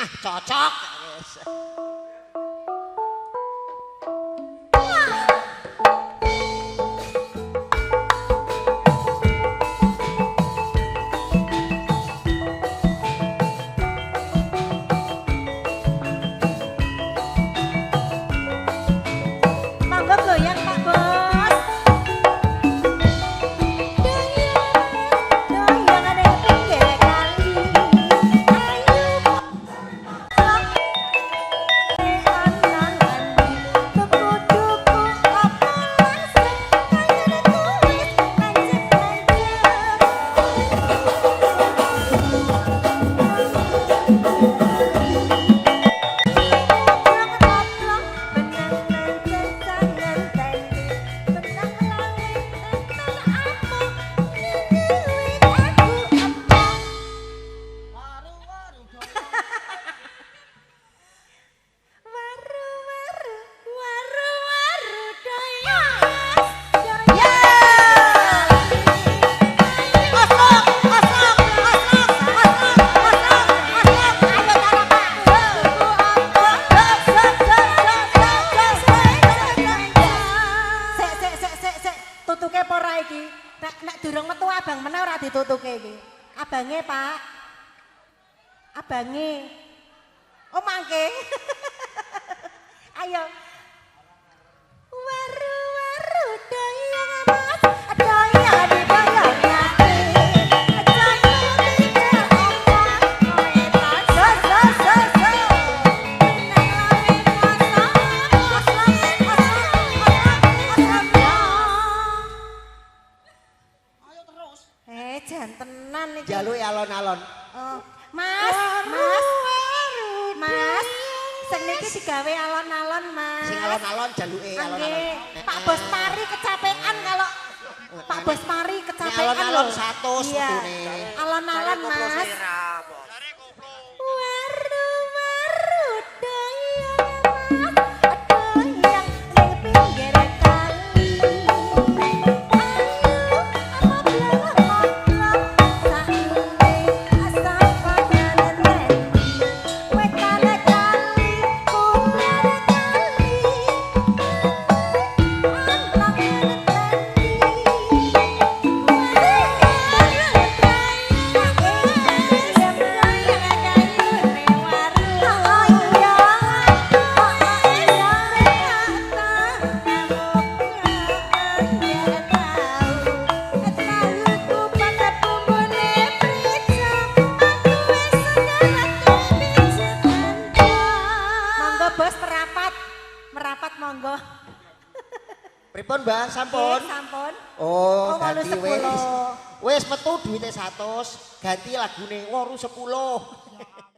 Cocok. Tutuke apa ora iki? Nek durung metu abang meneh ora ditutuke iki. Abange, Pak. Abange. Oh, mangke. Ayo. Waru-waru doyong Mas, doyong diboyong ati. Jantenan iki. Jaluke alon-alon. Oh, Mas. Sing niki digawe alon-alon, Mas. Sing alon-alon jaluke alon-alon. Pak Bos Mari kecapean kalau Pak Bos Mari kecapean. Alon-alon 100 metune. Alon-alon, Mas. Waru-waru doyong Mas, doyong ning pinggir kali. Merapat monggo. Pripun, Mbah? Sampun? Sampun. Oh, walu ganti 10. wis. Wis metu duwite 100, ganti lagune 810.